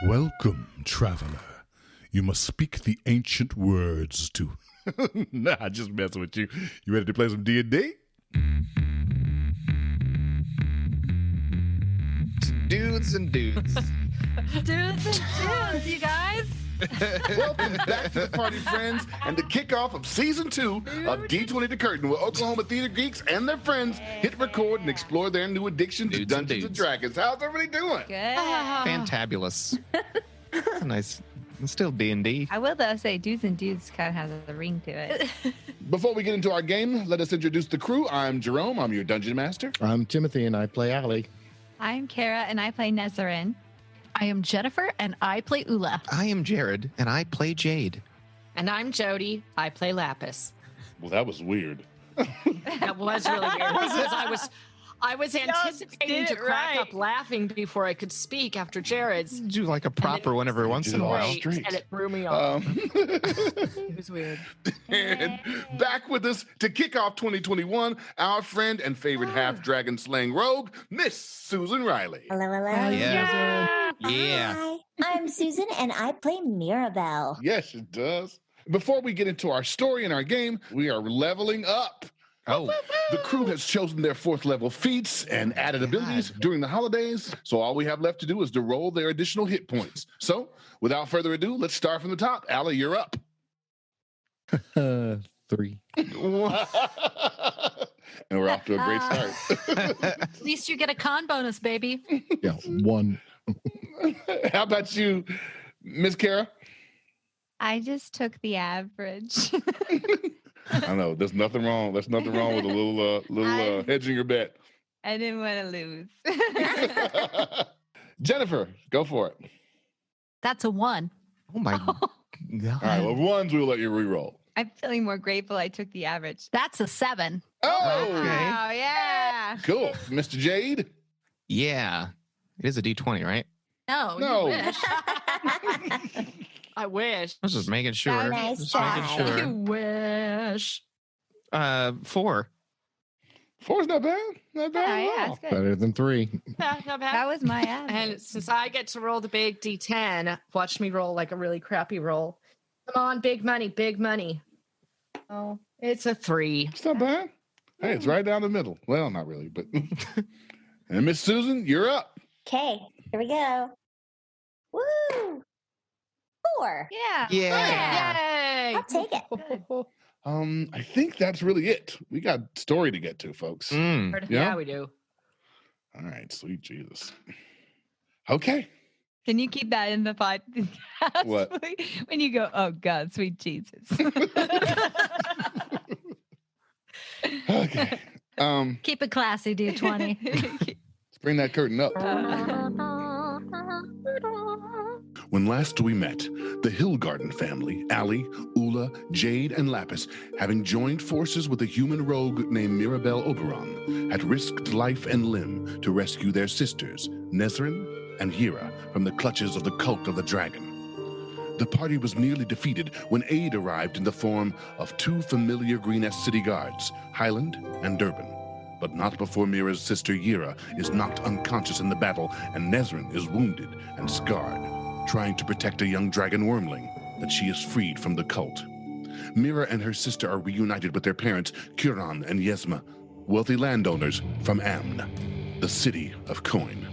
Welcome, traveler. You must speak the ancient words to... Nah, just messing with you. You ready to play some D&D? Dudes and dudes. Dudes and dudes, you guys. Welcome back to the party, friends, and the kickoff of Season 2 of D20 The Curtain, where Oklahoma theater geeks and their friends hit record and explore their new addiction to Dungeons and Dragons. How's everybody doing? Good. Fantabulous. That's a nice. It's still D&D. I will, though, say dudes and dudes kind of has a ring to it. Before we get into our game, let us introduce the crew. I'm Jerome. I'm your Dungeon Master. I'm Timothy, and I play Allie. I'm Kara, and I play Nesrin. I am Jennifer, and I play Eula. I am Jared, and I play Jaide. And I'm Jody. I play Lapis. Well, that was weird. That was really weird because I was anticipating to crack up laughing before I could speak after Jared's. Do like a proper one every once in a while. Straight. And it threw me off. It was weird. And back with us to kick off 2021, our friend and favorite half-dragon slaying rogue, Miss Susan Riley. Hello, hello. Yeah. Hi, I'm Susan, and I play Mirabelle. Yes, it does. Before we get into our story and our game, we are leveling up. Oh, The crew has chosen their 4th level feats and added abilities during the holidays, so all we have left to do is to roll their additional hit points. So, without further ado, let's start from the top. Allie, you're up. 3. And we're off to a great start. At least you get a con bonus, baby. Yeah, 1. How about you, Miss Kara? I just took the average. I know there's nothing wrong. There's nothing wrong with a little hedging your bet. I didn't want to lose. Jennifer, go for it. That's a 1. oh my God. All right, well, ones we'll let you re-roll. I'm feeling more grateful I took the average. That's a 7. Oh, Okay. Wow, yeah. cool. Mr. Jade? Yeah. It is a D20, right? No, No. you wish. I wish. I was just making sure. Nice Just try. making sure. You wish. 4. 4's not bad. Not bad Yeah, at yeah, all. that's good. Better than 3. Yeah, not bad. That was my average. And since I get to roll the big D10, watch me roll like a really crappy roll. Come on, big money, big money. Oh, it's a 3. It's not bad. Hey, it's right down the middle. Well, not really, but. And Miss Susan, you're up. Okay, here we go. Woo! 4. Yeah. Yeah. Yay! I'll take it. I think that's really it. We got story to get to, folks. Mm. Yeah, we do. All right, sweet Jesus. Okay. Can you keep that in the podcast? What? please? When you go, oh God, sweet Jesus. Okay. Keep it classy, D20. Let's bring that curtain up. When last we met, the Hillgarden family, Allie, Eula, Jaide, and Lapis, having joined forces with a human rogue named Mirabelle Oberon, had risked life and limb to rescue their sisters, Nesrin and Yera, from the clutches of the cult of the dragon. The party was nearly defeated when aid arrived in the form of 2 familiar Greenest city guards, Highland and Durban. But not before Mira's sister Yera is knocked unconscious in the battle and Nesrin is wounded and scarred, trying to protect a young dragon wormling that she is freed from the cult. Mira and her sister are reunited with their parents, Kiran and Yesma, wealthy landowners from Amn, the city of coin.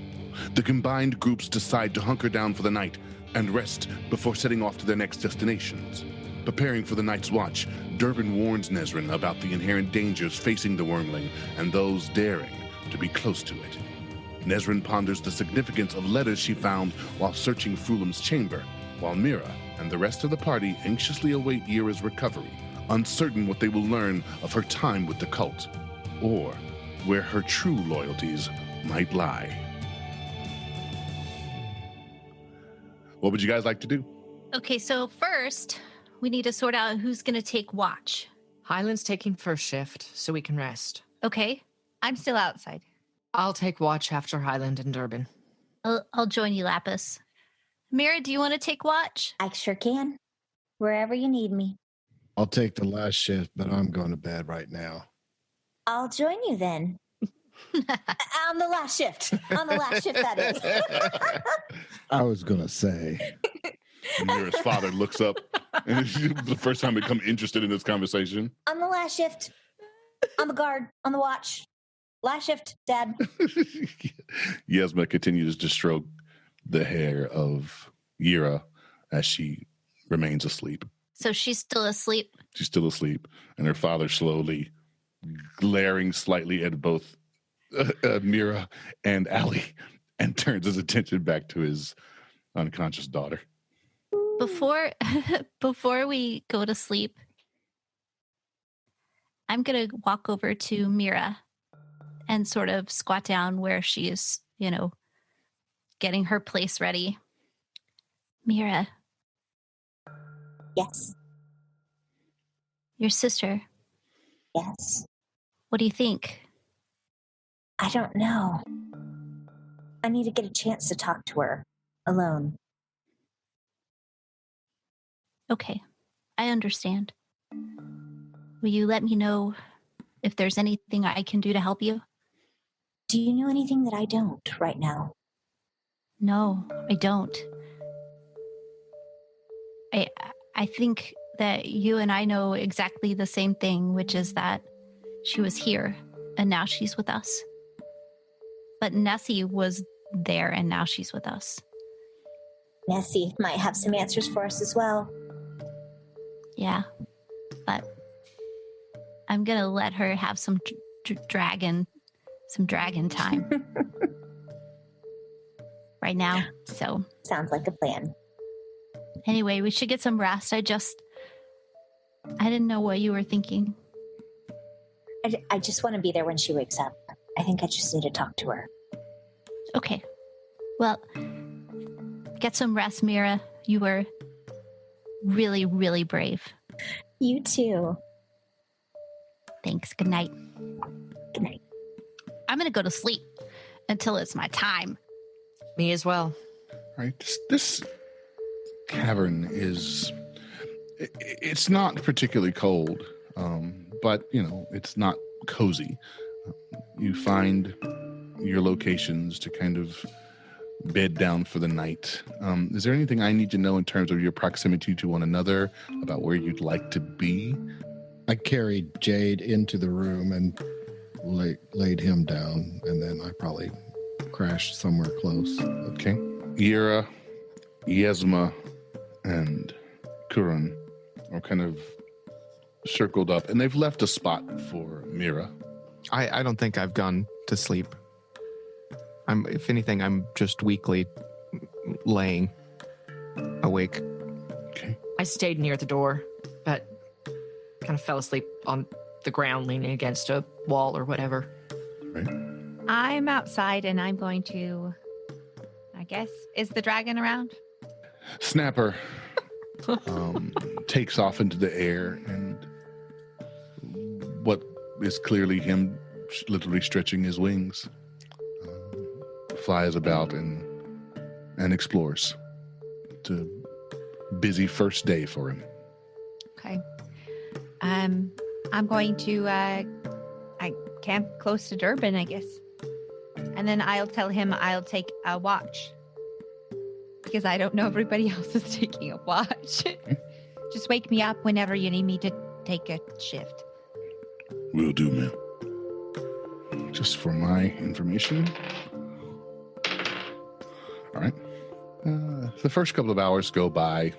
The combined groups decide to hunker down for the night and rest before setting off to their next destinations. Preparing for the night's watch, Durban warns Nesrin about the inherent dangers facing the wormling and those daring to be close to it. Nesrin ponders the significance of letters she found while searching Frulam's chamber, while Mira and the rest of the party anxiously await Yera's recovery, uncertain what they will learn of her time with the cult, or where her true loyalties might lie. What would you guys like to do? Okay, so first, we need to sort out who's going to take watch. Highland's taking first shift, so we can rest. Okay, I'm still outside. I'll take watch after Highland and Durban. I'll join you, Lapis. Mira, do you want to take watch? I sure can. Wherever you need me. I'll take the last shift, but I'm going to bed right now. I'll join you then. On the last shift. On the last shift, that is. I was gonna say. And Mira's father looks up, and it's the first time they become interested in this conversation. On the last shift. On the guard. On the watch. Last shift, Dad. Yasma continues to stroke the hair of Yera as she remains asleep. So she's still asleep. She's still asleep, and her father slowly glaring slightly at both Mira and Allie, and turns his attention back to his unconscious daughter. Before we go to sleep, I'm gonna walk over to Mira and sort of squat down where she is, getting her place ready. Mira, Yes. your sister, Yes. what do you think? I don't know. I need to get a chance to talk to her alone. Okay, I understand. Will you let me know if there's anything I can do to help you? Do you know anything that I don't right now? No, I don't. I think that you and I know exactly the same thing, which is that she was here and now she's with us. But Nessie was there and now she's with us. Nessie might have some answers for us as well. Yeah, but I'm gonna let her have some dragon time right now. So Sounds like a plan. anyway, we should get some rest. I didn't know what you were thinking. I just want to be there when she wakes up. I think I just need to talk to her. Okay. Well, get some rest, Mira. You were really, really brave. You too. Thanks. Good night. Good night. I'm going to go to sleep until it's my time. Me as well. Right. This cavern it's not particularly cold, but, it's not cozy. You find your locations to kind of bed down for the night. Is there anything I need to know in terms of your proximity to one another, about where you'd like to be? I carried Jaide into the room and laid him down, and then I probably crashed somewhere close. Okay. Yera, Yasma, and Kurun are kind of circled up, and they've left a spot for Mira. I don't think I've gone to sleep. If anything, I'm just weakly laying awake. Okay. I stayed near the door, but kind of fell asleep on the ground, leaning against a wall or whatever. Right. I'm outside and I'm going to, I guess, is the dragon around? Snapper takes off into the air, and what is clearly him literally stretching his wings, flies about and explores. It's a busy first day for him. Okay. I'm going to I camp close to Durban, I guess. And then I'll tell him I'll take a watch. Because I don't know everybody else is taking a watch. Just wake me up whenever you need me to take a shift. Will do, ma'am. Just for my information. All right. The first couple of hours go by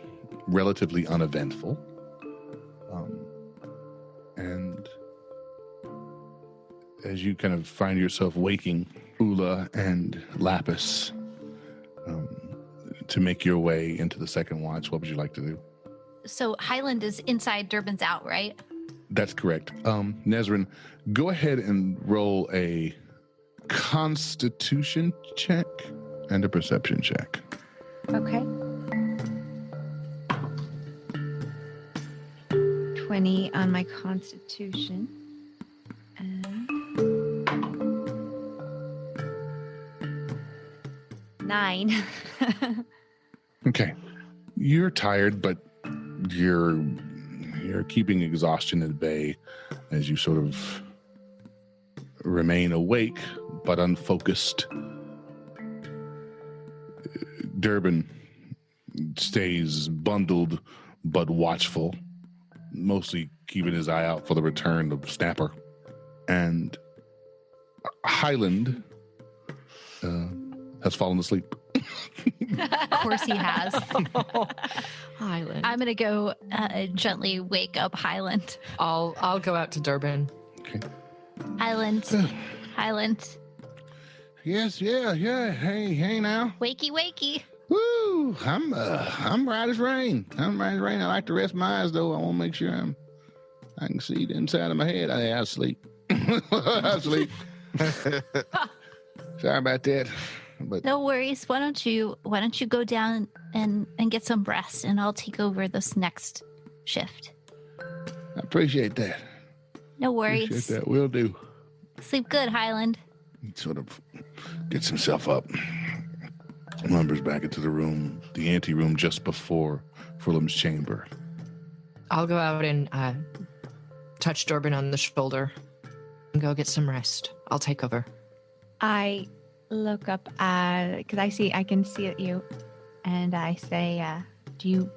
relatively uneventful. And as you kind of find yourself waking, Eula and Lapis, to make your way into the second watch, what would you like to do? So Highland is inside, Durban's out, right? That's correct. Nesrin, go ahead and roll a Constitution check and a Perception check. Okay. 20 on my Constitution. And 9. Okay. You're tired, but you're keeping exhaustion at bay as you sort of remain awake but unfocused. Durbin stays bundled but watchful, mostly keeping his eye out for the return of Snapper. And Highland has fallen asleep. Of course he has. Highland. I'm going to go gently wake up Highland. I'll go out to Durbin. Okay. Highland. Highland. Yes, yeah. Hey now. Wakey, wakey. Woo! I'm right as rain. I'm right as rain. I like to rest my eyes though. I want to make sure I can see the inside of my head. I sleep. I sleep. Sorry about that. But No worries. Why don't you go down and get some rest, and I'll take over this next shift. I appreciate that. No worries. Appreciate that. Will do. Sleep good, Highland. He sort of gets himself up, lumbers back into the room, the anteroom just before Fulham's chamber. I'll go out and touch Durbin on the shoulder and go get some rest. I'll take over. I look up because I can see you, and I say, do you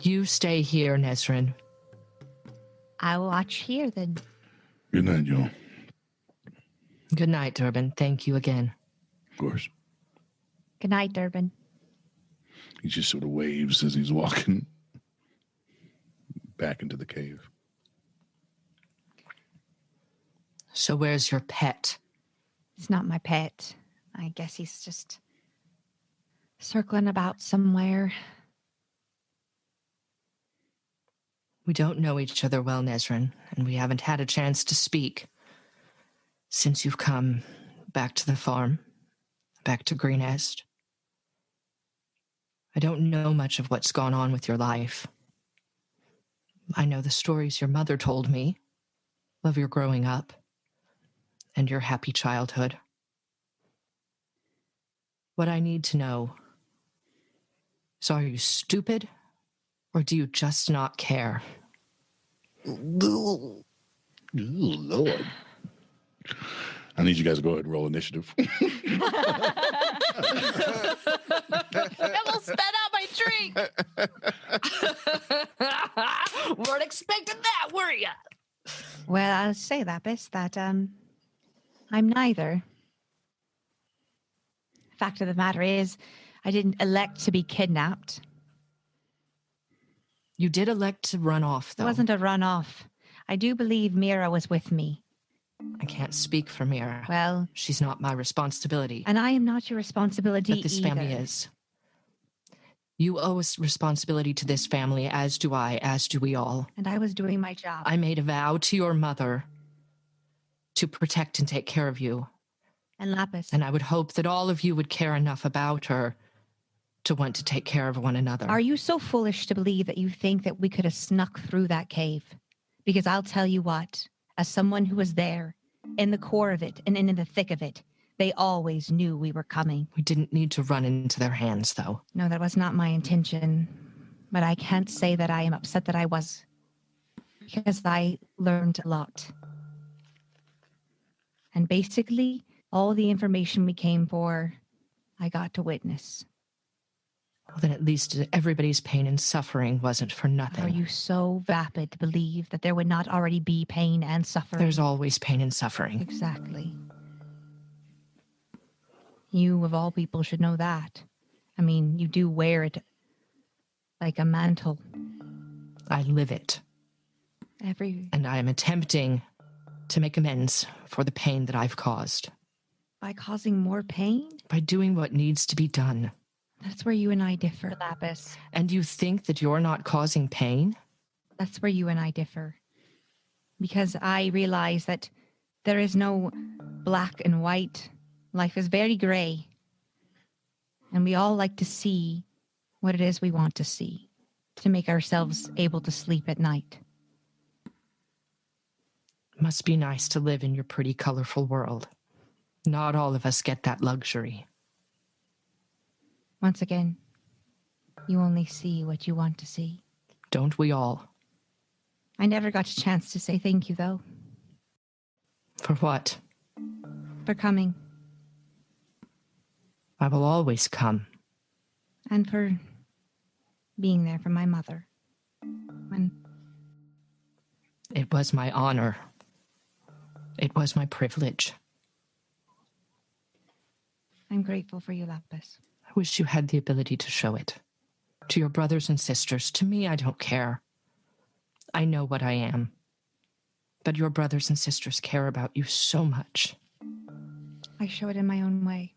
You stay here, Nesrin. I'll watch here then. Good night, Joel. Good night, Durbin. Thank you again. Of course. Good night, Durbin. He just sort of waves as he's walking back into the cave. So where's your pet? It's not my pet. I guess he's just circling about somewhere. We don't know each other well, Nesrin, and we haven't had a chance to speak since you've come back to the farm, back to Greenest. I don't know much of what's gone on with your life. I know the stories your mother told me of your growing up and your happy childhood. What I need to know is, are you stupid or do you just not care? Ooh, Lord. I need you guys to go ahead and roll initiative. I almost spat out my drink. Weren't expecting that, were ya? Well, I'll say, Lapis, that I'm neither. Fact of the matter is, I didn't elect to be kidnapped. You did elect to run off, though. It wasn't a runoff. I do believe Mira was with me. I can't speak for Mira. Well, She's not my responsibility. and I am not your responsibility But this either. family is. You owe us responsibility to this family, as do I, as do we all. And I was doing my job. I made a vow to your mother to protect and take care of you. And Lapis, And I would hope that all of you would care enough about her to want to take care of one another. are you so foolish to believe that you think that we could have snuck through that cave? Because I'll tell you what, as someone who was there, in the core of it and in the thick of it, they always knew we were coming. We didn't need to run into their hands, though. No, that was not my intention. But I can't say that I am upset that I was. Because I learned a lot. And basically, all the information we came for, I got to witness. Well, then at least everybody's pain and suffering wasn't for nothing. Are you so vapid to believe that there would not already be pain and suffering? There's always pain and suffering. Exactly. You, of all people, should know that. I mean, you do wear it like a mantle. I live it. And I am attempting to make amends for the pain that I've caused. By causing more pain? By doing what needs to be done. That's where you and I differ, Lapis. And you think that you're not causing pain? That's where you and I differ. Because I realize that there is no black and white. Life is very gray. And we all like to see what it is we want to see to make ourselves able to sleep at night. Must be nice to live in your pretty, colorful world. Not all of us get that luxury. Once again, you only see what you want to see. Don't we all? I never got a chance to say thank you, though. For what? For coming. I will always come. And for being there for my mother. When It was my honor. It was my privilege. I'm grateful for you, Lapis. I wish you had the ability to show it. To your brothers and sisters. To me, I don't care. I know what I am. But your brothers and sisters care about you so much. I show it in my own way.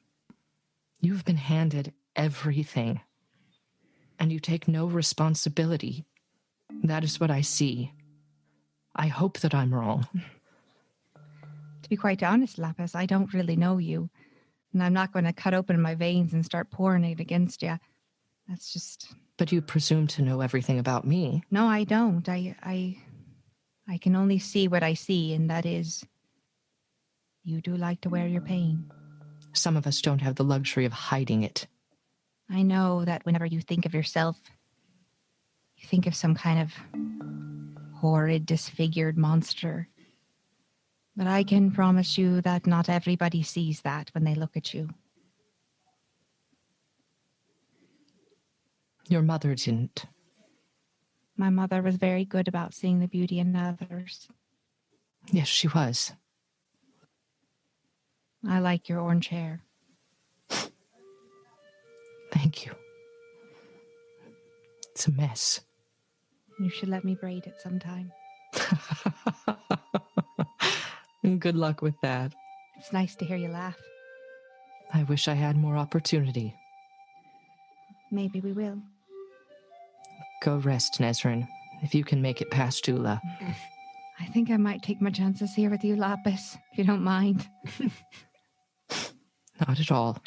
You've been handed everything. And you take no responsibility. That is what I see. I hope that I'm wrong. To be quite honest, Lapis, I don't really know you. And I'm not going to cut open my veins and start pouring it against you. That's just... But you presume to know everything about me. No, I don't. I can only see what I see, and that is... You do like to wear your pain. Some of us don't have the luxury of hiding it. I know that whenever you think of yourself, you think of some kind of horrid, disfigured monster. But I can promise you that not everybody sees that when they look at you. Your mother didn't. My mother was very good about seeing the beauty in others. Yes, she was. I like your orange hair. Thank you. It's a mess. You should let me braid it sometime. Good luck with that. It's nice to hear you laugh. I wish I had more opportunity. Maybe we will. Go rest, Nesrin, if you can make it past Eula. I think I might take my chances here with you, Lapis, if you don't mind. Not at all.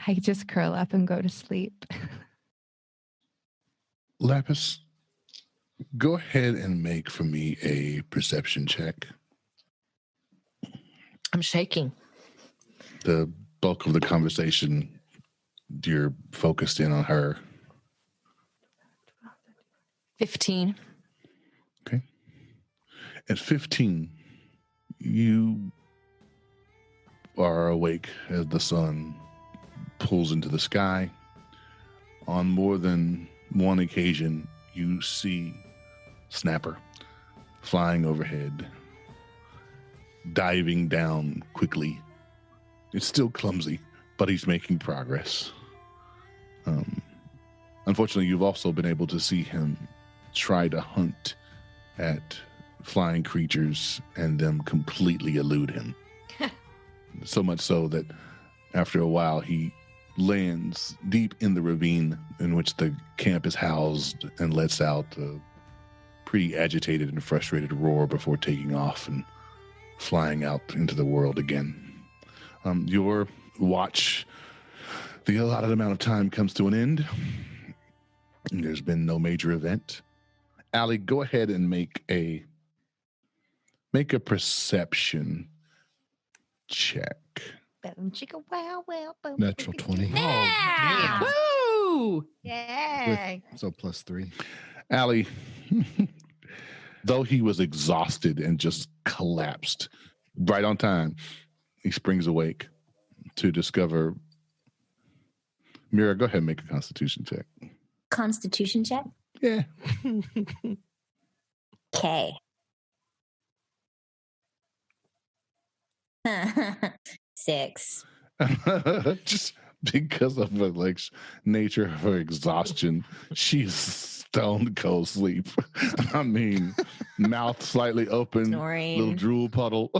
I just curl up and go to sleep. Lapis, go ahead and make for me a perception check. I'm shaking. The bulk of the conversation, you're focused in on her. 15. Okay. At 15, you are awake as the sun pulls into the sky. On more than one occasion, you see Snapper flying overhead, diving down quickly. It's still clumsy, but he's making progress. Unfortunately, you've also been able to see him try to hunt at flying creatures and them completely elude him. So much so that after a while, he lands deep in the ravine in which the camp is housed and lets out a pretty agitated and frustrated roar before taking off and flying out into the world again. Your watch, the allotted amount of time comes to an end. There's been no major event. Allie, go ahead and make a perception check. Natural 20. Yeah! Woo! Yay! So +3. Allie, though he was exhausted and just collapsed right on time, he springs awake to discover... Mira, go ahead and make a constitution check. Constitution check? Yeah. Okay. 6. Just because of the nature of her exhaustion, she's stone cold sleep. I mean, mouth slightly open, Snoring. little drool puddle,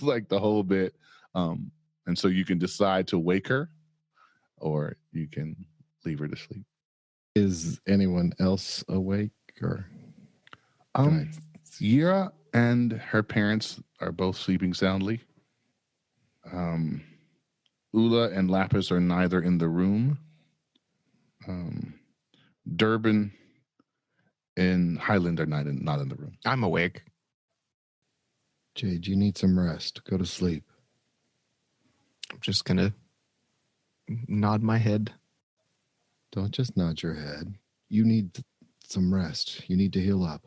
like the whole bit. And so you can decide to wake her, or you can leave her to sleep. Is anyone else awake or? Yera and her parents are both sleeping soundly. Eula and Lapis are neither in the room. Durbin and Highland are not in the room. I'm awake. Jade, you need some rest. Go to sleep. I'm just going to nod my head. Don't just nod your head. You need some rest. You need to heal up.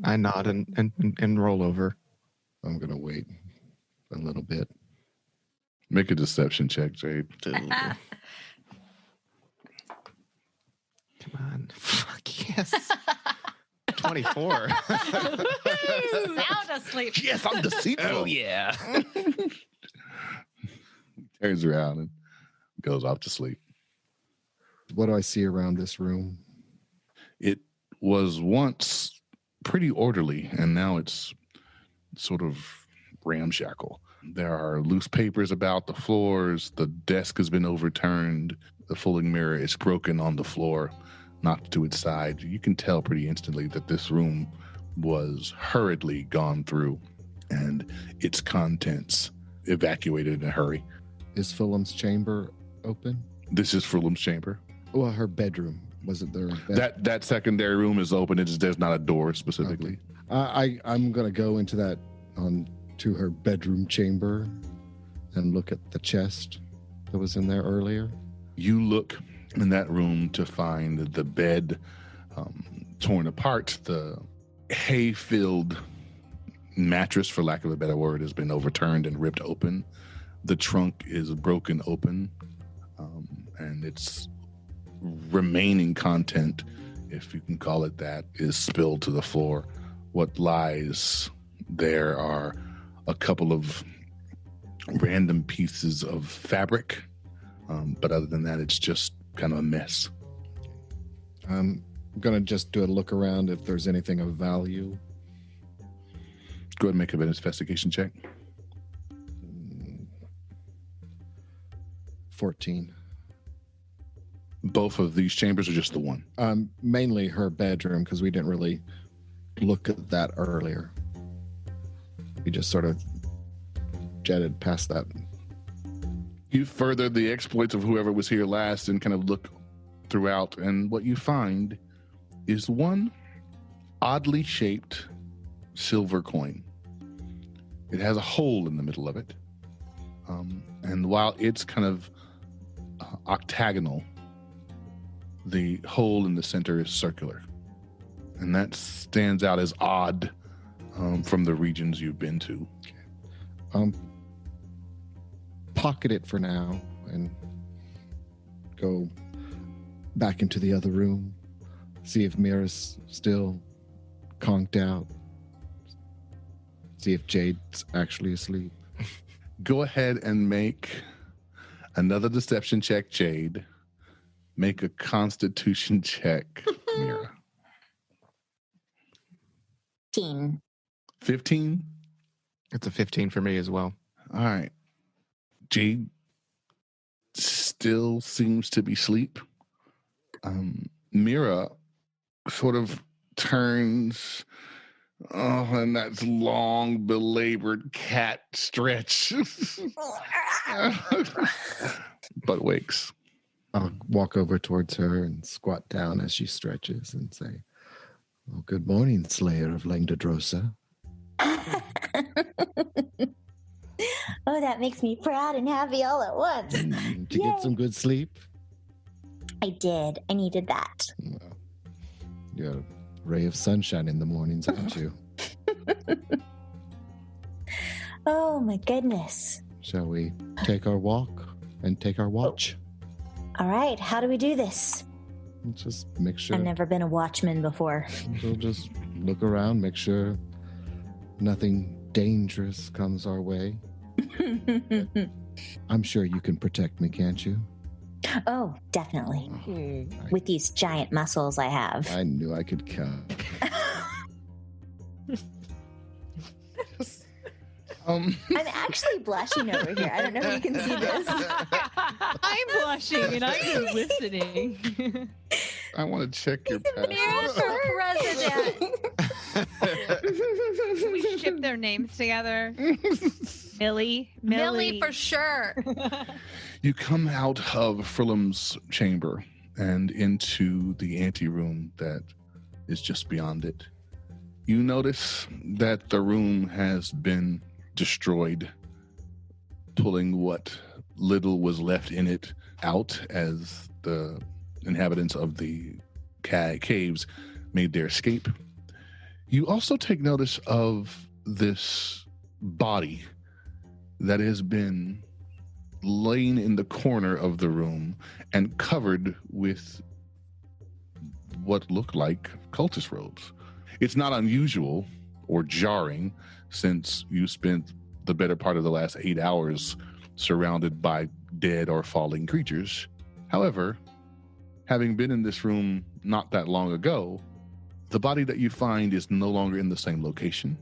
I nod and roll over. I'm going to wait a little bit. Make a deception check, Jade. Come on. Fuck yes. 24. Sound asleep. Yes, I'm deceitful. yeah. Turns around and goes off to sleep. What do I see around this room? It was once pretty orderly, and now it's sort of ramshackle. There are loose papers about the floors. The desk has been overturned. The folding mirror is broken on the floor, knocked to its side. You can tell pretty instantly that this room was hurriedly gone through and its contents evacuated in a hurry. Is Fulham's chamber open? This is Fulham's chamber. Well, her bedroom. Wasn't there a bed? That secondary room is open. There's not a door specifically. I'm going to go into that to her bedroom chamber and look at the chest that was in there earlier. You look in that room to find the bed torn apart. The hay-filled mattress, for lack of a better word, has been overturned and ripped open. The trunk is broken open, and its remaining content, if you can call it that, is spilled to the floor. What lies there are a couple of random pieces of fabric, but other than that, it's just kind of a mess. I'm going to just do a look around if there's anything of value. Go ahead and make an investigation check. 14. Both of these chambers or just the one? Mainly her bedroom, because we didn't really look at that earlier. We just sort of jetted past that. You further the exploits of whoever was here last and kind of look throughout, and what you find is one oddly shaped silver coin. It has a hole in the middle of it. And while it's kind of octagonal, the hole in the center is circular. And that stands out as odd from the regions you've been to. Pocket it for now and go back into the other room, see if Mira's still conked out, see if Jade's actually asleep. Go ahead and make another deception check, Jade. Make a constitution check, Mira. 15? It's a 15 for me as well. All right. Jade still seems to be asleep. Mira sort of turns and that's long, belabored cat stretch. But wakes. I'll walk over towards her and squat down as she stretches and say, "Oh, good morning, Slayer of Langdadrosa." Oh, that makes me proud and happy all at once. Did you get some good sleep? I did. I needed that. Well, you're a ray of sunshine in the mornings, aren't you? Oh, my goodness. Shall we take our walk and take our watch? All right. How do we do this? Just make sure. I've never been a watchman before. We'll just look around, make sure nothing dangerous comes our way. I'm sure you can protect me, can't you? Oh, definitely. Oh, With these giant muscles I have. I knew I could count. I'm actually blushing over here. I don't know if you can see this. I'm blushing and I'm just listening. I want to check your passport. Mira for president. We ship their names together. Millie For sure. You come out of Fulham's chamber and into the anteroom that is just beyond it. You notice that the room has been destroyed, pulling what little was left in it out as the inhabitants of the caves made their escape. You also take notice of this body that has been laying in the corner of the room and covered with what look like cultist robes. It's not unusual or jarring, since you spent the better part of the last 8 hours surrounded by dead or falling creatures. However, having been in this room not that long ago, the body that you find is no longer in the same location,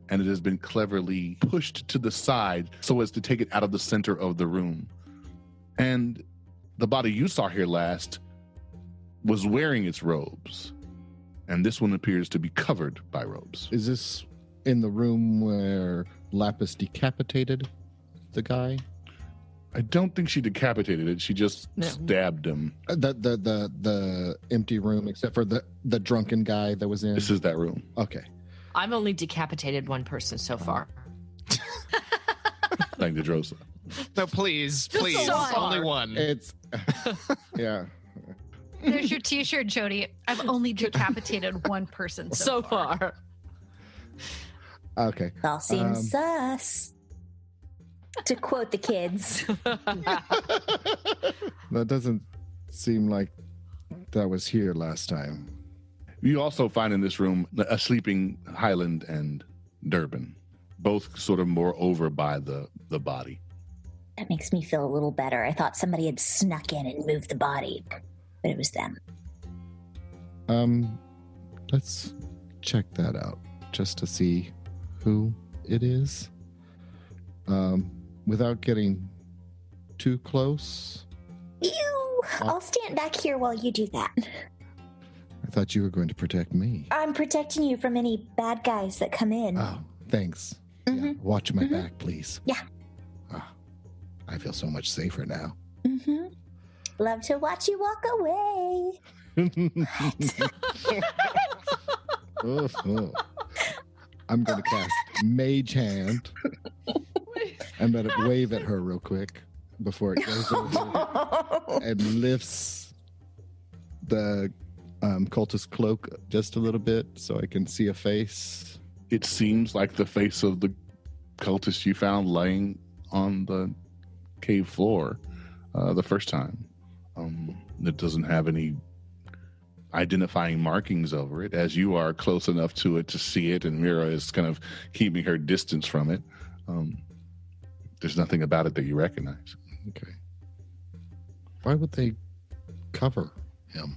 and it has been cleverly pushed to the side so as to take it out of the center of the room. And the body you saw here last was wearing its robes, and this one appears to be covered by robes. Is this in the room where Lapis decapitated the guy? I don't think she decapitated it. She just stabbed him. The empty room, except for the drunken guy that was in. This is that room. Okay. I've only decapitated one person so far. Thank the Drosa. No, please, so only far. one. It's yeah. There's your T-shirt, Jody. I've only decapitated one person So far. Okay. All seems sus. To quote the kids. That doesn't seem like that was here last time. You also find in this room a sleeping Highland and Durban, both sort of more over by the body. That makes me feel a little better. I thought somebody had snuck in and moved the body, but it was them. Let's check that out just to see who it is. Without getting too close. Ew! I'll stand back here while you do that. I thought you were going to protect me. I'm protecting you from any bad guys that come in. Oh, thanks. Mhm. Yeah, watch my back, please. Yeah. I feel so much safer now. Mm-hmm. Love to watch you walk away. I'm going to cast Mage Hand. I'm going to wave at her real quick before it goes over and lifts the cultist cloak just a little bit so I can see a face. It seems like the face of the cultist you found laying on the cave floor the first time. It doesn't have any identifying markings over it, as you are close enough to it to see it, and Mira is kind of keeping her distance from it. There's nothing about it that you recognize. Okay. Why would they cover him?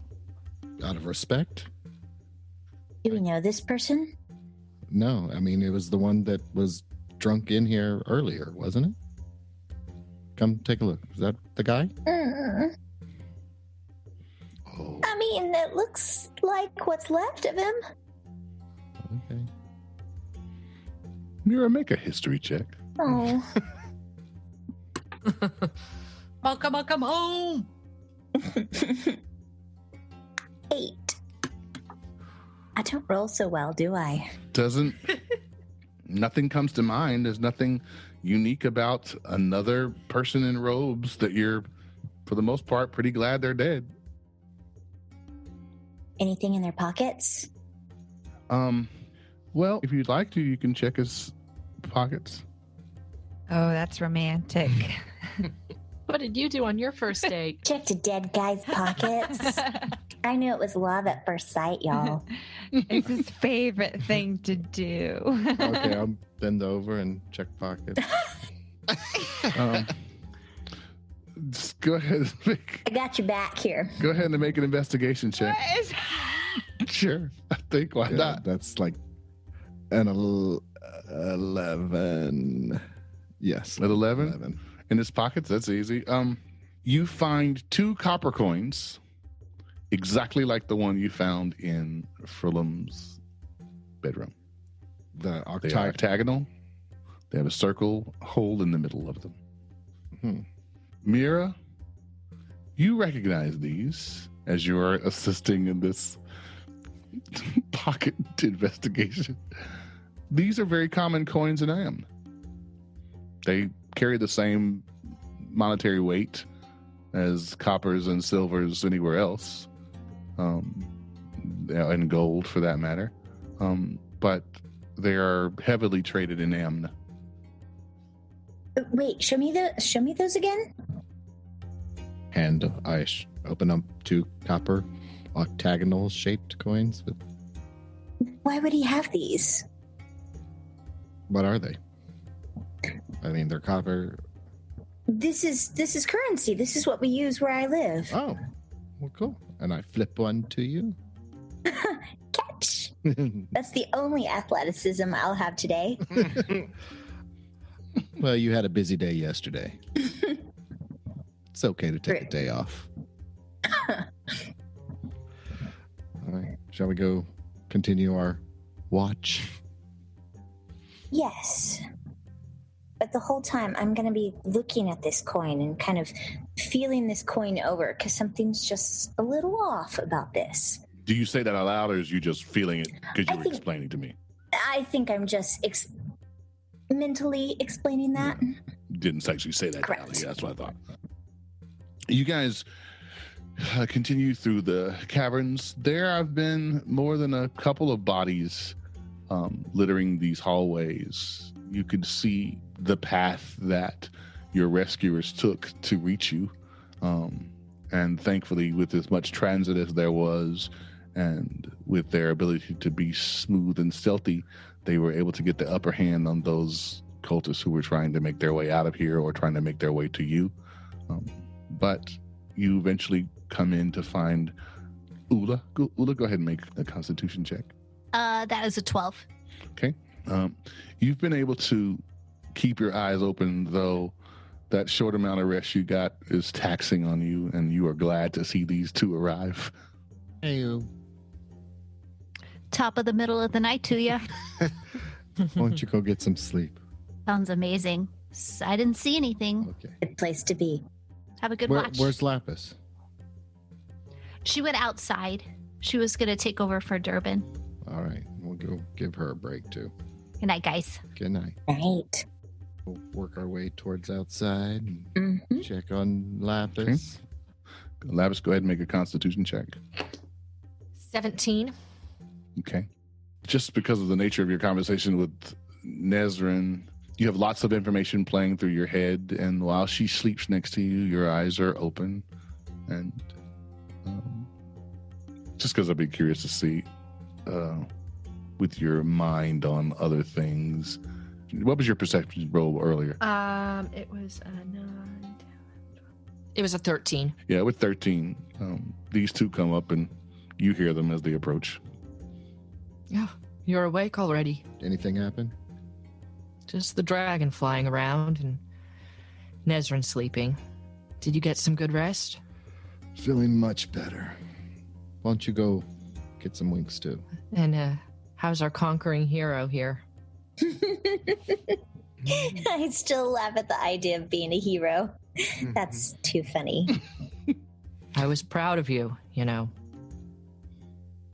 Out of respect? Do we know this person? No, I mean, it was the one that was drunk in here earlier, wasn't it? Come take a look. Is that the guy? Oh, I mean, it looks like what's left of him. okay. Mira, make a history check. Oh. Welcome home. 8. I don't roll so well, do I? Nothing comes to mind. There's nothing unique about another person in robes that you're, for the most part, pretty glad they're dead. Anything in their pockets? Well, if you'd like to, you can check his pockets. Oh, that's romantic. What did you do on your first date? Checked a dead guy's pockets. I knew it was love at first sight, y'all. It's his favorite thing to do. Okay, I'll bend over and check pockets. Just go ahead and I got your back here. go ahead and make an investigation check. What is- Sure, I think why Yeah, not? that's like an 11. Yes. At 11? In his pockets, that's easy. You find 2 copper coins, exactly like the one you found in Frillum's bedroom. The They are octagonal. octagonal. They have a circle hole in the middle of them. Hmm. Mira, you recognize these as you are assisting in this pocket investigation. These are very common coins in Am. They carry the same monetary weight as coppers and silvers anywhere else, and gold for that matter. But they are heavily traded in Amn. Wait, show me those again. And I open up 2 copper octagonal shaped coins. Why would he have these? What are they? I mean, they're copper. This is currency. This is what we use where I live. Oh, well, cool. And I flip one to you. Catch. That's the only athleticism I'll have today. Well, you had a busy day yesterday. It's okay to take a day off. All right. Shall we go continue our watch? Yes. But the whole time I'm going to be looking at this coin and kind of feeling this coin over because something's just a little off about this. Do you say that out loud, or is you just feeling it because you were explaining to me? I think I'm just mentally explaining that. Didn't actually say that. Correct. Yeah, that's what I thought. You guys continue through the caverns. There have been more than a couple of bodies littering these hallways. You could see the path that your rescuers took to reach you. And thankfully, with as much transit as there was, and with their ability to be smooth and stealthy, they were able to get the upper hand on those cultists who were trying to make their way out of here or trying to make their way to you. But you eventually come in to find Eula. Eula, go ahead and make a constitution check. That is a 12. Okay. You've been able to keep your eyes open, though that short amount of rest you got is taxing on you, and you are glad to see these 2 arrive. Hey, Top of the middle of the night to you. why don't you go get some sleep? Sounds amazing. I didn't see anything. Okay. Good place to be. Have a good watch. Where's Lapis? She went outside. She was going to take over for Durbin. All right. We'll go give her a break, too. Good night, guys. Good night. Right. We'll work our way towards outside and Mm-hmm. check on Lapis. Lapis, go ahead and make a constitution check. 17. Okay. Just because of the nature of your conversation with Nesrin, you have lots of information playing through your head, and while she sleeps next to you, your eyes are open. And just because I'd be curious to see with your mind on other things. What was your perception roll earlier? It was a 9. It was a 13. Yeah, with 13, these 2 come up and you hear them as they approach. Yeah, you're awake already. Anything happen? Just the dragon flying around and Nesrin sleeping. Did you get some good rest? Feeling much better. Why don't you go get some winks, too? And how's our conquering hero here? I still laugh at the idea of being a hero. That's too funny. I was proud of you, you know.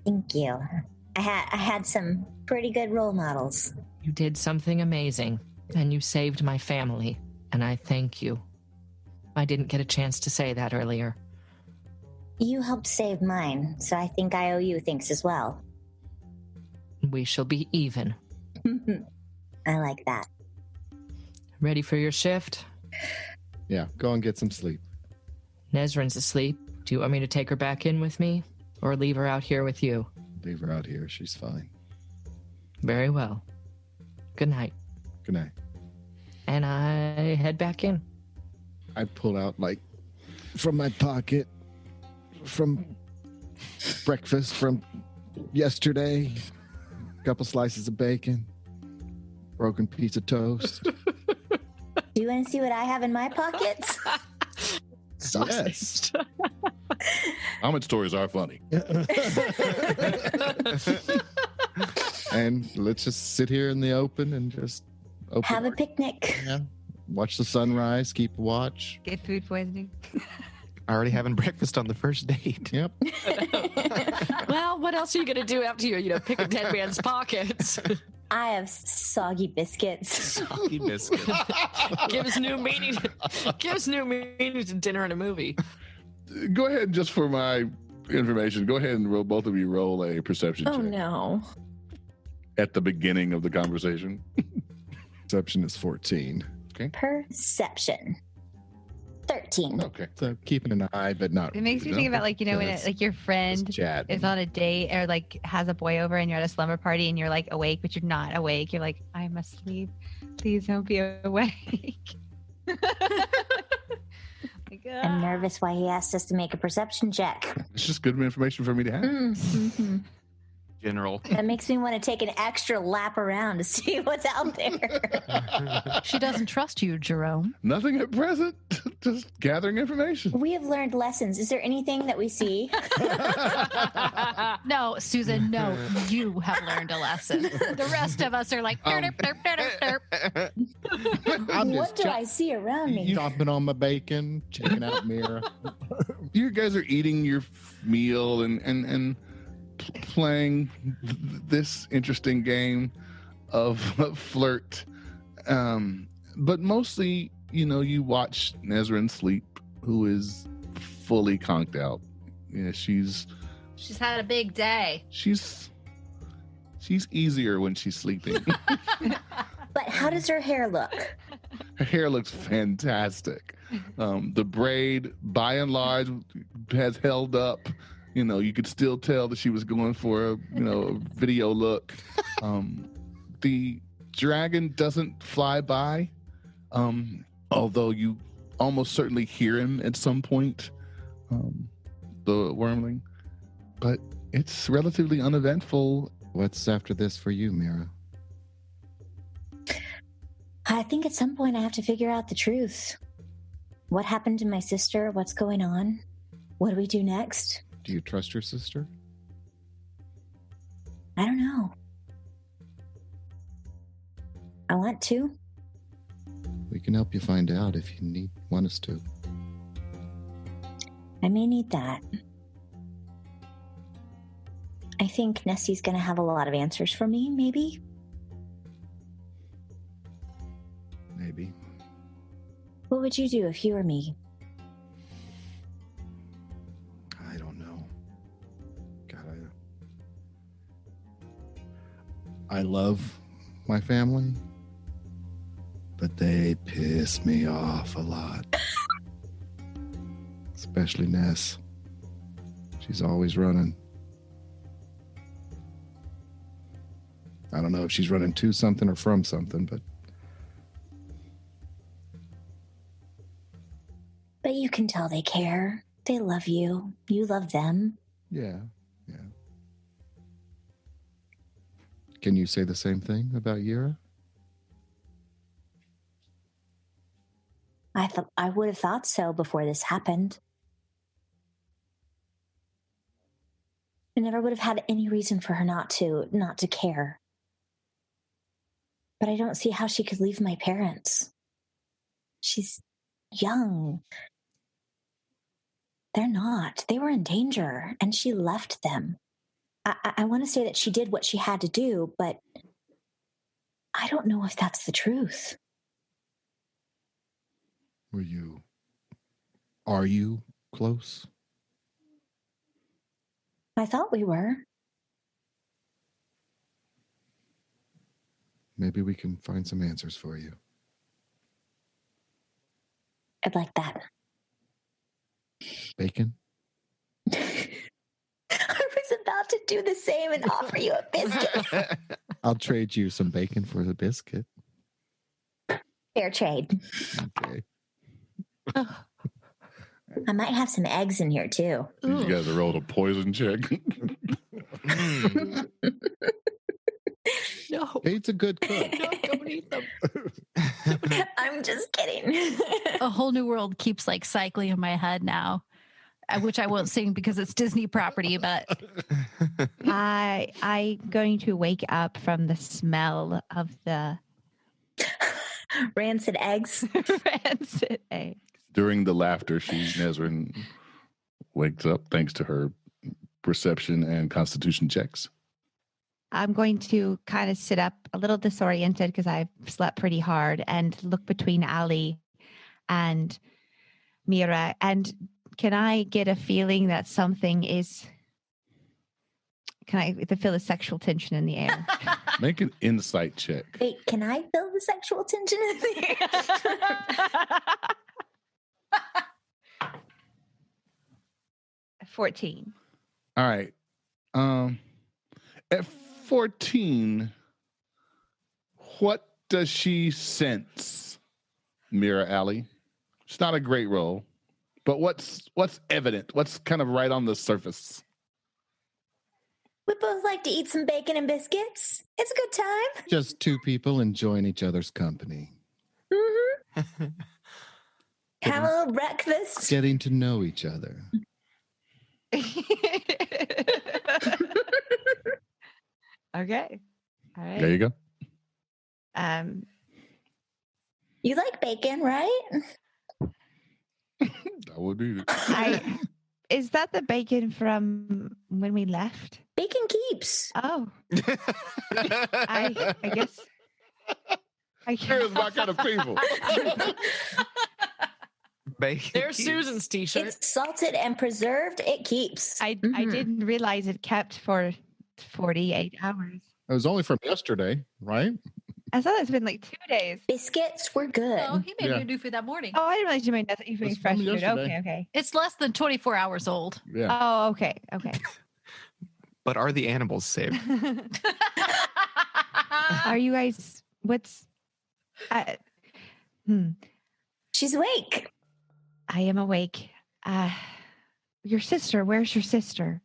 Thank you. I had some pretty good role models. You did something amazing, and you saved my family, and I thank you. I didn't get a chance to say that earlier. You helped save mine, so I think I owe you thanks as well. We shall be even. I like that. Ready for your shift? Yeah, go and get some sleep. Nesrin's asleep. Do you want me to take her back in with me, or leave her out here with you? Leave her out here. She's fine. Very well. Good night. Good night. And I head back in. I pull out, from my pocket, from breakfast from yesterday, a couple slices of bacon, broken piece of toast. Do you want to see what I have in my pockets? Yes. Comment stories are funny. And let's just sit here in the open and just Have a picnic. Yeah. Watch the sunrise, keep watch. Get food poisoning. Already having breakfast on the first date. Yep. Well, what else are you going to do after you pick a dead man's pockets? I have soggy biscuits. Soggy biscuit. Gives new meaning to dinner and a movie. Go ahead, just for my information, go ahead and both of you roll a perception check No. at the beginning of the conversation. Perception is 14. Okay. Perception. 13. Okay. So keeping an eye, but not. It makes me think about, like, you know, when it, like your friend Just chat. is on a date or like has a boy over and you're at a slumber party and you're like awake, but you're not awake. You're like, I'm asleep. Please don't be awake. Like, I'm nervous why he asked us to make a perception check. It's just good information for me to have. Mm-hmm. General. That makes me want to take an extra lap around to see what's out there. She doesn't trust you, Jerome. Nothing at present. Just gathering information. We have learned lessons. Is there anything that we see? No, Susan, no, you have learned a lesson. The rest of us are like, derp, derp, derp, derp. I'm What do I see around me? Stomping on my bacon, checking out Mira. You guys are eating your meal and playing this interesting game of flirt. But mostly, you know, you watch Nesrin sleep, who is fully conked out. Yeah, she's had a big day. she's easier when she's sleeping. But how does her hair look? Her hair looks fantastic. The braid, by and large, has held up. You know, you could still tell that she was going for a video look. The dragon doesn't fly by, although you almost certainly hear him at some point, the wormling. But it's relatively uneventful. What's after this for you, Mira? I think at some point I have to figure out the truth. What happened to my sister? What's going on? What do we do next? Do you trust your sister? I don't know. I want to. We can help you find out if you want us to. I may need that. I think Nessie's going to have a lot of answers for me, maybe. Maybe. What would you do if you were me? I don't know. God, I love my family, but they piss me off a lot. Especially Ness. She's always running. I don't know if she's running to something or from something, but you can tell they care. They love you. You love them. yeah. Can you say the same thing about Yera? I would have thought so before this happened. I never would have had any reason for her not to care. But I don't see how she could leave my parents. She's young. They're not. They were in danger, and she left them. I want to say that she did what she had to do, but I don't know if that's the truth. Are you close? I thought we were. Maybe we can find some answers for you. I'd like that. Bacon? I was about to do the same and offer you a biscuit. I'll trade you some bacon for the biscuit. Fair trade. Okay. I might have some eggs in here too. You guys are rolled a poison check. No. Kate's a good cook. No, don't eat them. I'm just kidding. A whole new world keeps like cycling in my head now, which I won't sing because it's Disney property, but I'm going to wake up from the smell of the Rancid eggs. rancid eggs. During the laughter, Nesrin wakes up thanks to her perception and constitution checks. I'm going to kind of sit up a little disoriented because I've slept pretty hard and look between Ali and Mira. And can I get a feeling that something is Can I feel the sexual tension in the air? Make an insight check. Wait, can I feel the sexual tension in the air? 14. All right. At 14, what does she sense, Mira Alley? It's not a great roll, but what's evident? What's kind of right on the surface? We both like to eat some bacon and biscuits. It's a good time. Just two people enjoying each other's company, Mm-hmm. Have a little breakfast. getting to know each other. Okay. All right. There you go. You like bacon, right? I would eat it. Is that the bacon from when we left? Bacon keeps. Oh, I guess. Here's my kind of people. Bacon. There's cubes. Susan's t-shirt. It's salted and preserved. It keeps. I Mhm. didn't realize it kept for 48 hours. It was only from yesterday, right? I thought it's been like 2 days. Biscuits were good. Oh, he made Yeah. me new food that morning. Oh, I didn't realize you made nothing. You made It's fresh from food. yesterday. Okay. It's less than 24 hours old. Yeah. Oh, okay. But are the animals safe? Are you guys? What's? She's awake. I am awake. Your sister. Where's your sister?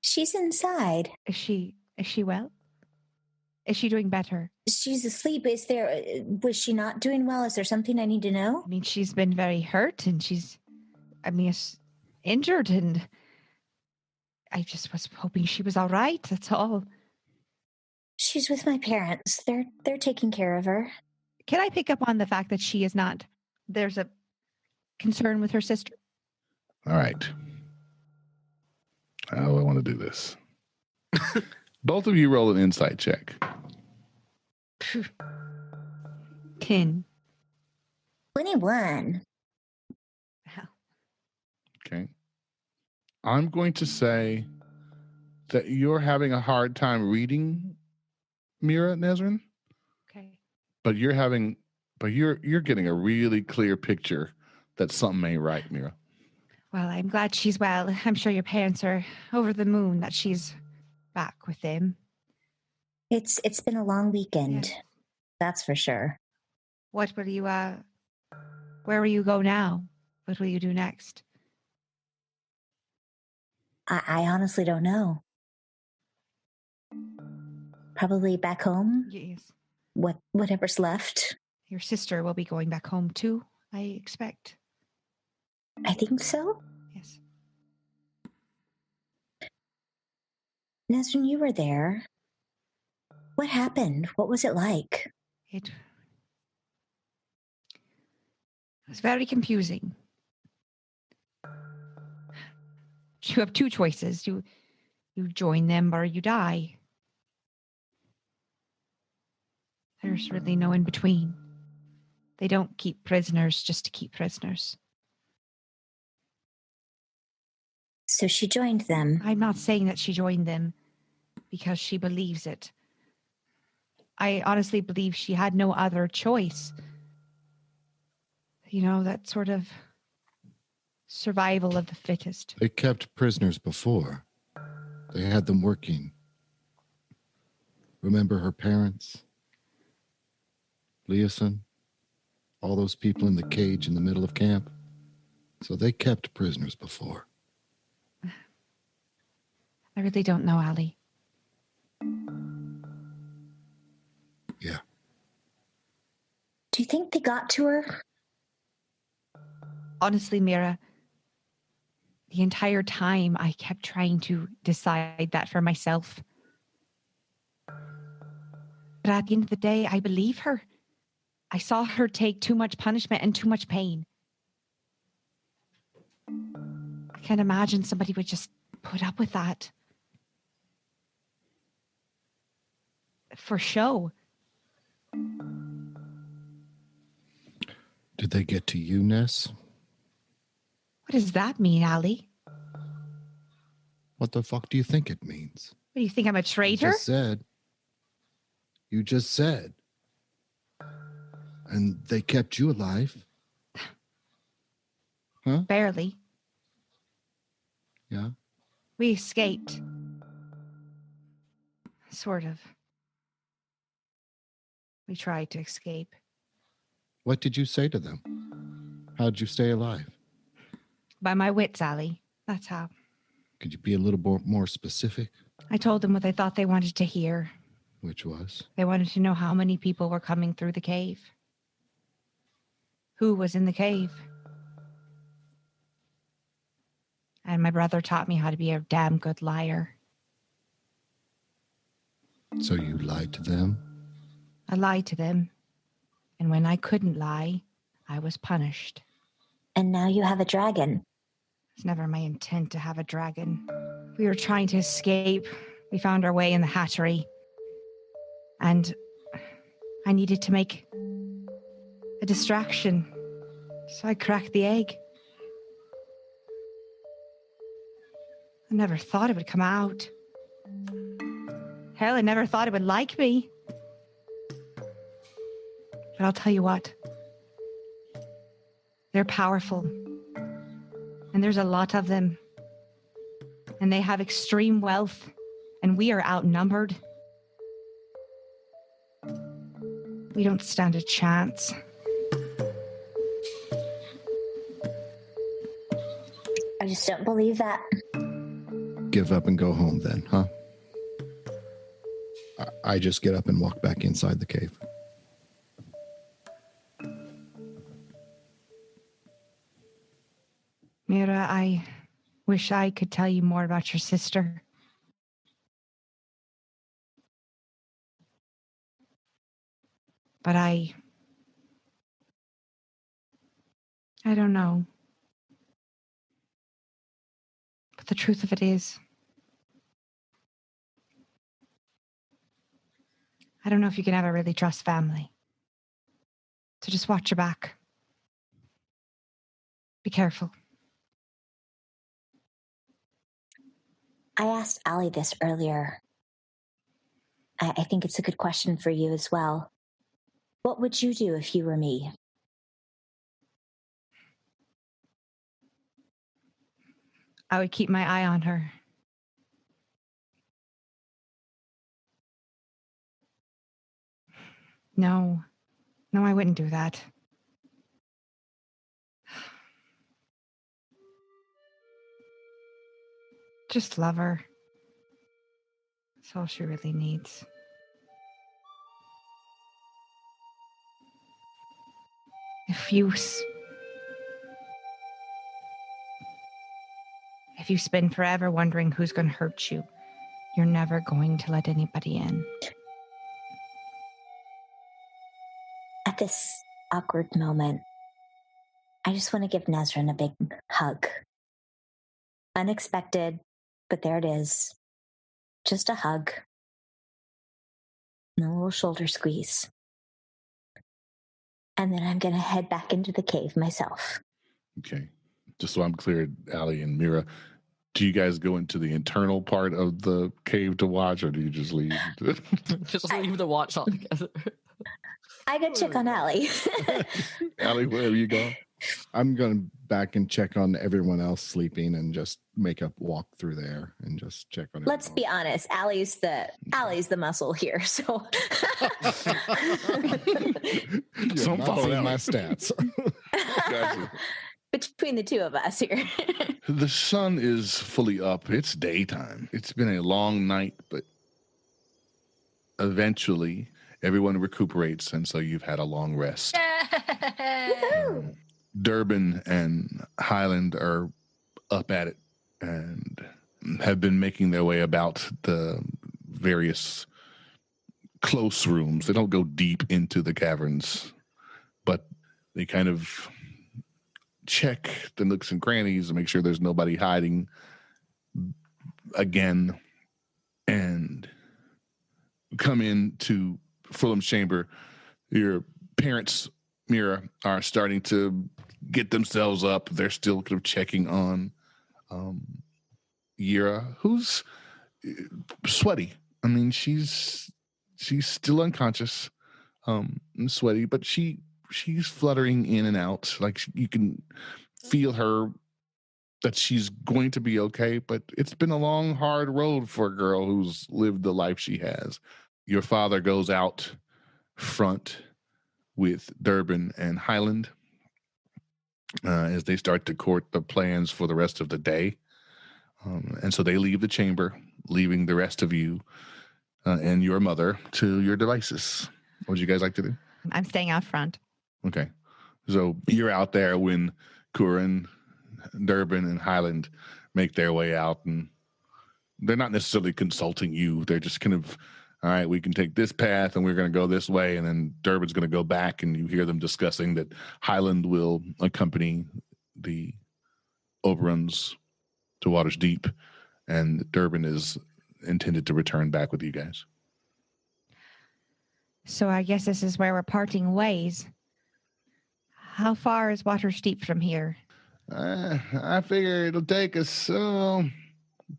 She's inside. Is she well? Is she doing better? She's asleep. Was she not doing well? Is there something I need to know? I mean, she's been very hurt, and injured, and I just was hoping she was all right. That's all. She's with my parents. They're taking care of her. Can I pick up on the fact that she is not? There's a concern with her sister. All right. How do I want to do this? Both of you roll an insight check. 10. 21. Okay. I'm going to say that you're having a hard time reading Mira, Nesrin, Okay. but you're getting a really clear picture that something ain't right, Mira. Well, I'm glad she's well. I'm sure your parents are over the moon that she's back with them. It's been a long weekend. Yeah. That's for sure. What will you, where will you go now? What will you do next? I honestly don't know. Probably back home. Yes. Whatever's left. Your sister will be going back home too, I expect. I think so. Yes. Nesrin, you were there. What happened? What was it like? It was very confusing. You have two choices. You join them or you die. There's really no in between. They don't keep prisoners just to keep prisoners. So she joined them. I'm not saying that she joined them because she believes it. I honestly believe she had no other choice. You know, that sort of survival of the fittest. They kept prisoners before. They had them working. Remember her parents? Leosin? All those people in the cage in the middle of camp? So they kept prisoners before. I really don't know, Ali. Yeah. Do you think they got to her? Honestly, Mira, the entire time I kept trying to decide that for myself. But at the end of the day, I believe her. I saw her take too much punishment and too much pain. I can't imagine somebody would just put up with that. For show. Did they get to you, Ness? What does that mean, Ali? What the fuck do you think it means? What, do you think I'm a traitor? You just said. And they kept you alive. Huh? Barely. Yeah. We escaped. Sort of. We tried to escape. What did you say to them? How'd you stay alive? By my wits, Allie. That's how. Could you be a little more specific? I told them what they thought they wanted to hear. Which was? They wanted to know how many people were coming through the cave. Who was in the cave? And my brother taught me how to be a damn good liar. So you lied to them? I lied to them. And when I couldn't lie, I was punished. And now you have a dragon. It's never my intent to have a dragon. We were trying to escape. We found our way in the hatchery. And I needed to make a distraction. So I cracked the egg. I never thought it would come out. Hell, I never thought it would like me. But I'll tell you what. They're powerful. And there's a lot of them. And they have extreme wealth. And we are outnumbered. We don't stand a chance. I just don't believe that. Give up and go home then, huh? I just get up and walk back inside the cave. Mira, I wish I could tell you more about your sister. But I don't know. But the truth of it is, I don't know if you can ever really trust family. So just watch your back. Be careful. I asked Allie this earlier. I think it's a good question for you as well. What would you do if you were me? I would keep my eye on her. No, I wouldn't do that. Just love her. That's all she really needs. If you spend forever wondering who's going to hurt you, you're never going to let anybody in. At this awkward moment, I just want to give Nesrin a big hug. Unexpected, but there it is. Just a hug. And a little shoulder squeeze. And then I'm going to head back into the cave myself. Okay. Just so I'm clear, Allie and Mira, do you guys go into the internal part of the cave to watch, or do you just leave? Just leave the watch altogether. I go check on Allie. Allie, where have you gone? I'm going back and check on everyone else sleeping and just make a walk through there and just check on it. Let's be honest, Allie's the muscle here, so You're not seeing my stats. Gotcha. between the two of us here. The sun is fully up. It's daytime. It's been a long night, but eventually everyone recuperates, and so you've had a long rest. Durbin and Highland are up at it and have been making their way about the various close rooms. They don't go deep into the caverns, but they kind of check the nooks and crannies and make sure there's nobody hiding again, and come into Fulham's chamber. Your parents, Mira, are starting to get themselves up. They're still kind of checking on Yera, who's sweaty. I mean, she's still unconscious, and sweaty, but she's fluttering in and out. Like you can feel her that she's going to be okay, but it's been a long, hard road for a girl who's lived the life she has. Your father goes out front with Durbin and Highland as they start to court the plans for the rest of the day. And so they leave the chamber, leaving the rest of you and your mother to your devices. What would you guys like to do? I'm staying out front. Okay. So you're out there when Curran, Durbin, and Highland make their way out, and they're not necessarily consulting you. They're just kind of, all right, we can take this path and we're going to go this way. And then Durbin's going to go back, and you hear them discussing that Highland will accompany the Oberons to Water's Deep, and Durbin is intended to return back with you guys. So I guess this is where we're parting ways. How far is Water's Deep from here? I figure it'll take us a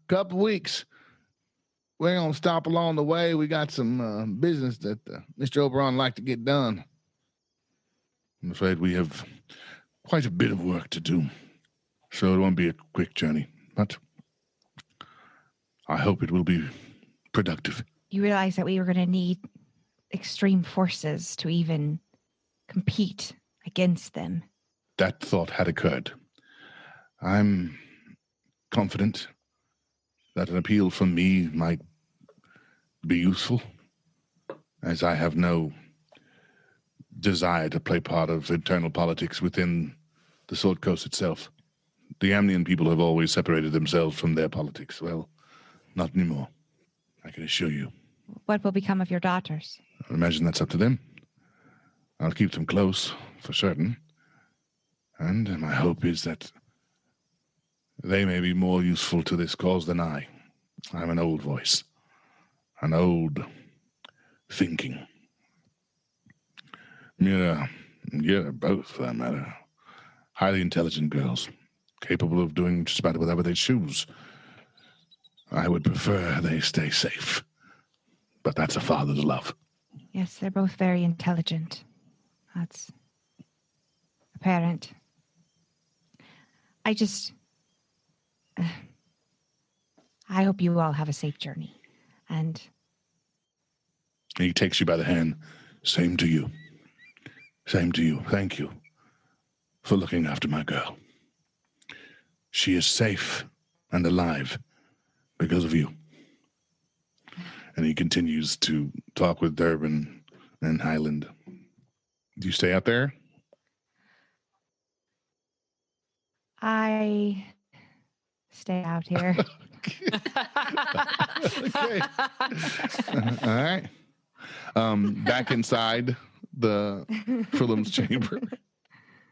couple weeks. We're going to stop along the way. We got some business that Mr. Oberon like to get done. I'm afraid we have quite a bit of work to do, so it won't be a quick journey, but I hope it will be productive. You realize that we were going to need extreme forces to even compete against them. That thought had occurred. I'm confident that an appeal from me might be useful, as I have no desire to play part of internal politics within the Sword Coast itself. The Amnian people have always separated themselves from their politics. Well, not anymore, I can assure you. What will become of your daughters? I imagine that's up to them. I'll keep them close, for certain. And my hope is that they may be more useful to this cause than I. I'm an old voice. An old thinking. Mira, both for that matter. Highly intelligent girls, capable of doing just about whatever they choose. I would prefer they stay safe. But that's a father's love. Yes, they're both very intelligent. That's apparent. I hope you all have a safe journey. And he takes you by the hand. Same to you. Same to you. Thank you for looking after my girl. She is safe and alive because of you. And he continues to talk with Durbin and Highland. Do you stay out there? I stay out here. Okay. All right. Back inside the Philum's chamber.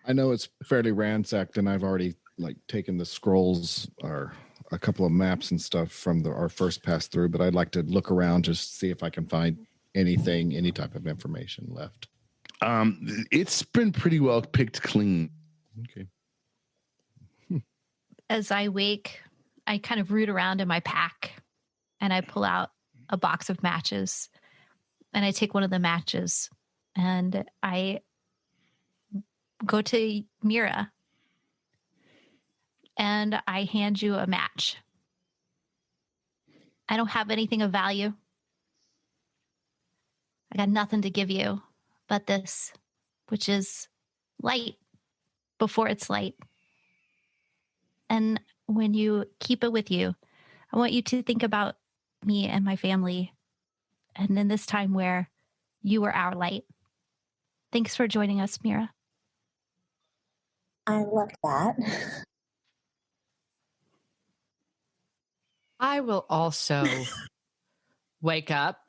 I know it's fairly ransacked, and I've already taken the scrolls or a couple of maps and stuff from our first pass through, but I'd like to look around just to see if I can find anything, any type of information left. It's been pretty well picked clean. Okay. As I wake, I kind of root around in my pack and I pull out a box of matches and I take one of the matches and I go to Mira and I hand you a match. I don't have anything of value. I got nothing to give you but this, which is light before it's light. And when you keep it with you, I want you to think about me and my family. And in this time where you were our light. Thanks for joining us, Mira. I love that. I will also wake up.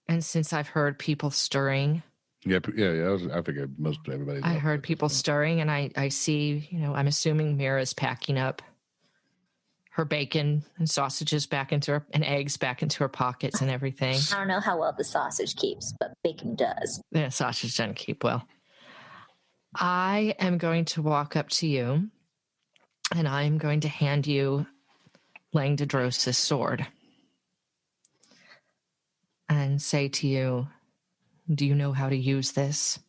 And since I've heard people stirring. Yeah. I figured most everybody. I heard people stirring, and I see, I'm assuming Mira's packing up her bacon and sausages and eggs back into her pockets and everything. I don't know how well the sausage keeps, but bacon does. Yeah, sausage doesn't keep well. I am going to walk up to you, and I'm going to hand you Langdedros' sword and say to you, do you know how to use this?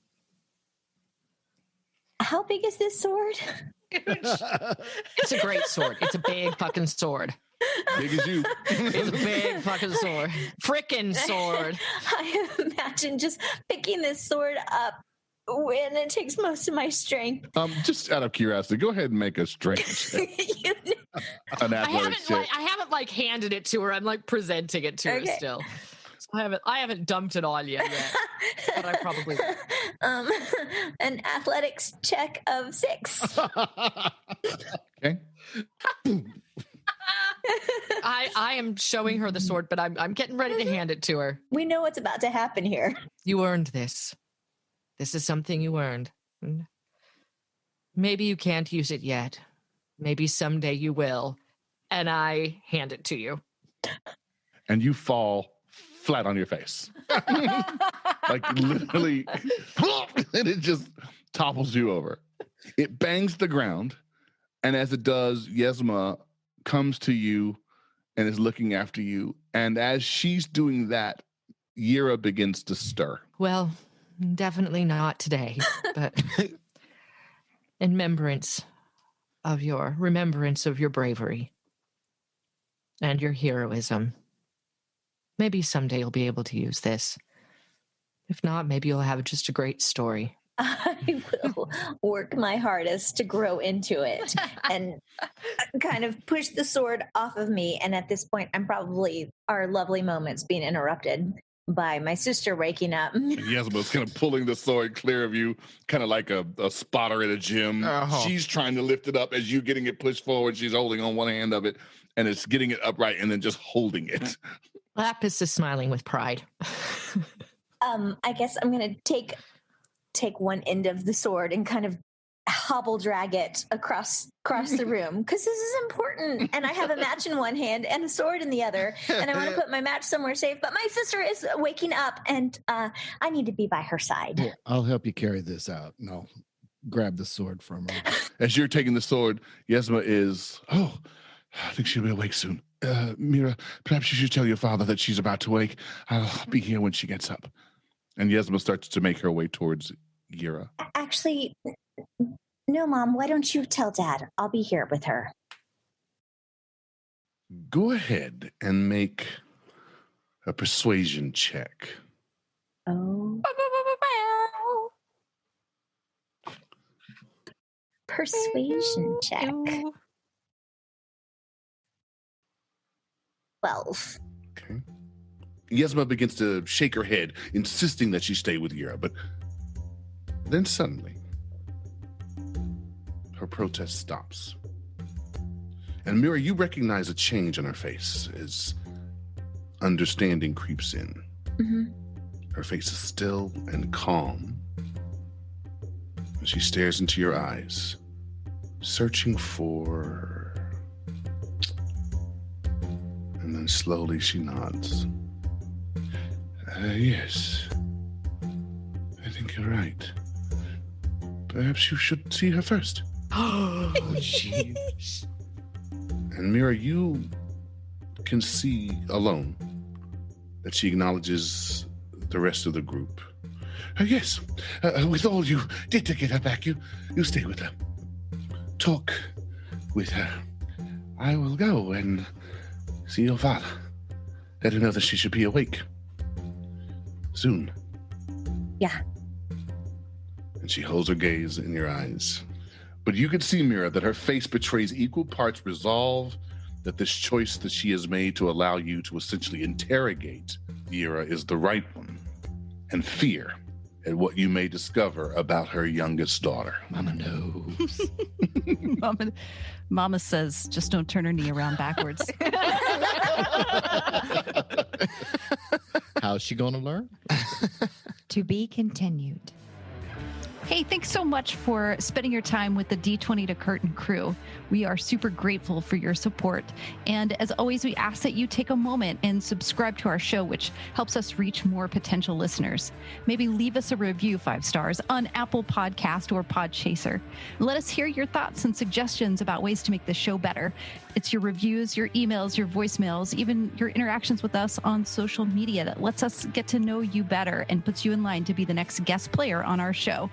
How big is this sword? It's a great sword. It's a big fucking sword. Big as you. It's a big fucking sword. Frickin' sword. I imagine just picking this sword up when it takes most of my strength. Just out of curiosity, go ahead and make a strength check. An athletics check. I haven't like handed it to her. I'm like presenting it to her still. So I haven't dumped it on you yet. But I probably will. An athletics check of 6. Okay. I am showing her the sword, but I'm getting ready to hand it to her. We know what's about to happen here. You earned this. This is something you earned. Maybe you can't use it yet. Maybe someday you will. And I hand it to you. And you fall flat on your face. Like literally, and it just topples you over. It bangs the ground. And as it does, Yesma comes to you and is looking after you. And as she's doing that, Yera begins to stir. Well, definitely not today, but in remembrance of your bravery and your heroism. Maybe someday you'll be able to use this. If not, maybe you'll have just a great story. I will work my hardest to grow into it and kind of push the sword off of me. And at this point, our lovely moments being interrupted by my sister waking up. Yesma's kind of pulling the sword clear of you, kind of like a spotter at a gym. She's trying to lift it up as you getting it pushed forward. She's holding on one hand of it, and it's getting it upright and then just holding it. Lapis is smiling with pride. I guess I'm going to take one end of the sword and kind of hobble drag it across the room because this is important, and I have a match in one hand and a sword in the other, and I want to put my match somewhere safe, but my sister is waking up and I need to be by her side. Yeah, I'll help you carry this out, and I'll grab the sword from her. As you're taking the sword, Yesma is, I think she'll be awake soon. Mira, perhaps you should tell your father that she's about to wake. I'll be here when she gets up. And Yesma starts to make her way towards Yera. Actually, no, Mom, why don't you tell Dad? I'll be here with her. Go ahead and make a persuasion check. Oh. Persuasion check. 12. Okay. Yesma begins to shake her head, insisting that she stay with Yera, but then suddenly, her protest stops. And Mira, you recognize a change on her face as understanding creeps in. Mm-hmm. Her face is still and calm. And she stares into your eyes, searching for... And then slowly she nods. Yes. I think you're right. Perhaps you should see her first. Oh, jeez. And Mira, you can see alone that she acknowledges the rest of the group. Yes, with all you did to get her back, you stay with her. Talk with her. I will go and see your father. Let her know that she should be awake soon. Yeah. And she holds her gaze in your eyes. But you can see, Mira, that her face betrays equal parts resolve, that this choice that she has made to allow you to essentially interrogate Yera is the right one, and fear at what you may discover about her youngest daughter. Mama knows. Mama says, just don't turn her knee around backwards. How's she gonna learn? To be continued. Hey, thanks so much for spending your time with the D20 to Curtain crew. We are super grateful for your support. And as always, we ask that you take a moment and subscribe to our show, which helps us reach more potential listeners. Maybe leave us a review, 5 stars, on Apple Podcast or Podchaser. Let us hear your thoughts and suggestions about ways to make the show better. It's your reviews, your emails, your voicemails, even your interactions with us on social media that lets us get to know you better and puts you in line to be the next guest player on our show.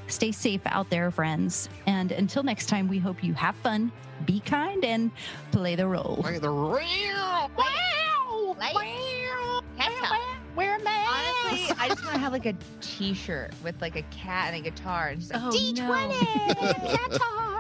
Stay safe out there, friends. And until next time, we hope you have fun, be kind, and play the role. Play the role. Wear a mask. Honestly, I just want to have like a T-shirt with like a cat and a guitar and just like, Oh, D20 no. guitar.